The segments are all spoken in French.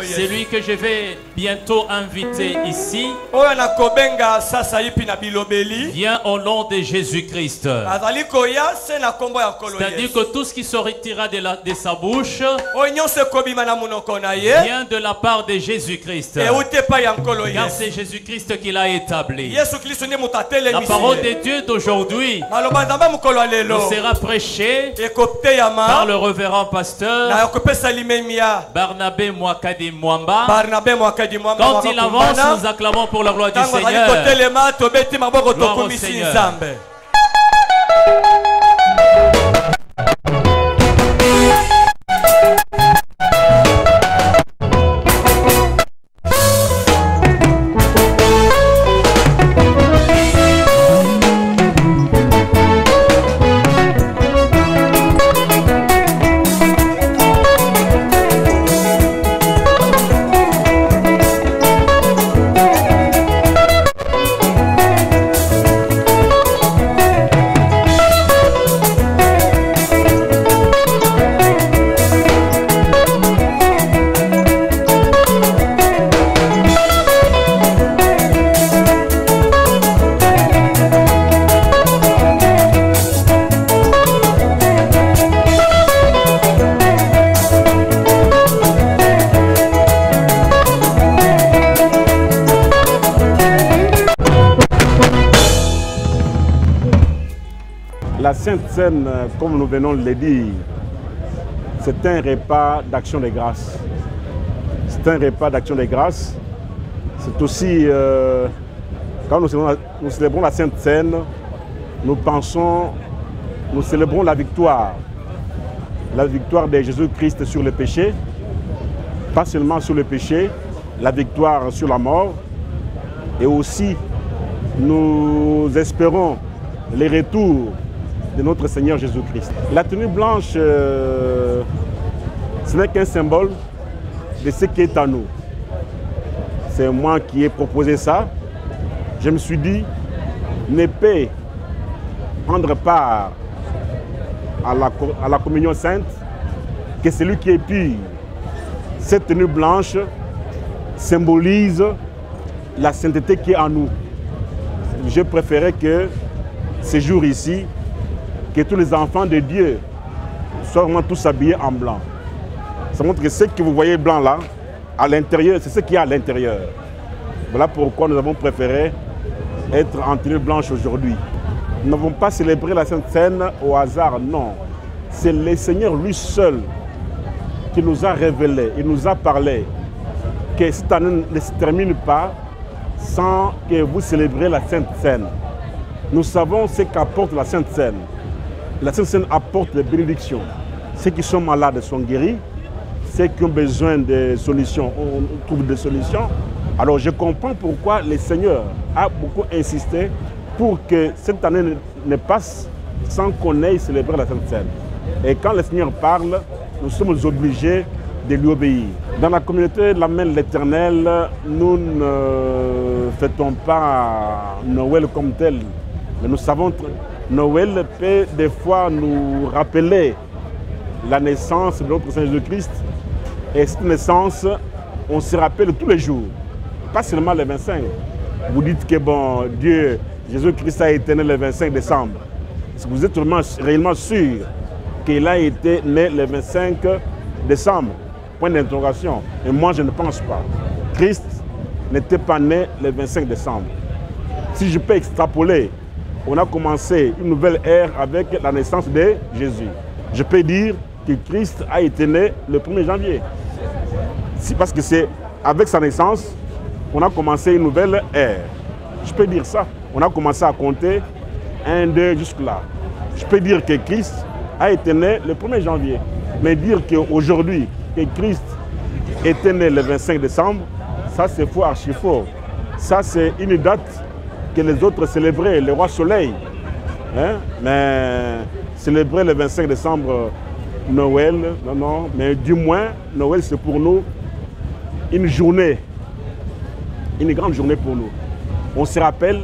C'est lui que je vais bientôt inviter ici. Viens au nom de Jésus-Christ. C'est-à-dire que tout ce qui sortira de sa bouche vient de la part de Jésus-Christ. Car c'est Jésus-Christ qui l'a établi. La parole de Dieu d'aujourd'hui sera prêchée par le révérend pasteur Barnabé Mwakadi Mwamba. Quand il avance, nous acclamons pour la gloire du Seigneur. Gloire au Seigneur. La Sainte Seine, comme nous venons de le dire, c'est un repas d'action de grâce. C'est un repas d'action de grâce. C'est aussi, quand nous célébrons la Sainte Seine, nous célébrons la victoire de Jésus-Christ sur le péché, pas seulement sur le péché, la victoire sur la mort, et aussi nous espérons les retours de notre Seigneur Jésus-Christ. La tenue blanche, ce n'est qu'un symbole de ce qui est à nous. C'est moi qui ai proposé ça. Je me suis dit, ne peut prendre part à la communion sainte que celui qui est pur. Cette tenue blanche symbolise la sainteté qui est en nous. Je préférais que ce jour ici, que tous les enfants de Dieu soient vraiment tous habillés en blanc. Ça montre que ce que vous voyez blanc là, à l'intérieur, c'est ce qu'il y a à l'intérieur. Voilà pourquoi nous avons préféré être en tenue blanche aujourd'hui. Nous n'avons pas célébré la Sainte Seine au hasard, non. C'est le Seigneur lui seul qui nous a révélé, il nous a parlé que cette année ne se termine pas sans que vous célébriez la Sainte Seine. Nous savons ce qu'apporte la Sainte Seine. La Sainte Seine apporte des bénédictions. Ceux qui sont malades sont guéris. Ceux qui ont besoin de solutions, on trouve des solutions. Alors je comprends pourquoi le Seigneur a beaucoup insisté pour que cette année ne passe sans qu'on ait célébré la Sainte Seine. Et quand le Seigneur parle, nous sommes obligés de lui obéir. Dans la communauté de l'Amen l'Éternel, nous ne fêtons pas Noël comme tel. Mais nous savons que Noël peut des fois nous rappeler la naissance de notre Seigneur Jésus-Christ. Et cette naissance, on se rappelle tous les jours, pas seulement le 25. Vous dites que bon, Dieu, Jésus-Christ a été né le 25 décembre. Est-ce que vous êtes réellement sûr qu'il a été né le 25 décembre? Point d'interrogation. Et moi, je ne pense pas. Christ n'était pas né le 25 décembre. Si je peux extrapoler, on a commencé une nouvelle ère avec la naissance de Jésus. Je peux dire que Christ a été né le 1er janvier. Parce que c'est avec sa naissance, on a commencé une nouvelle ère. Je peux dire ça. On a commencé à compter 1, 2, jusque-là. Je peux dire que Christ a été né le 1er janvier. Mais dire qu'aujourd'hui, que Christ était né le 25 décembre, ça c'est faux, archi faux. Ça c'est une date que les autres célébraient, le roi soleil. Hein? Mais célébrer le 25 décembre Noël, non, mais du moins, Noël c'est pour nous une journée, une grande journée pour nous. On se rappelle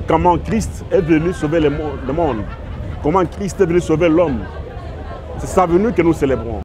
comment Christ est venu sauver le monde, comment Christ est venu sauver l'homme. C'est sa venue que nous célébrons.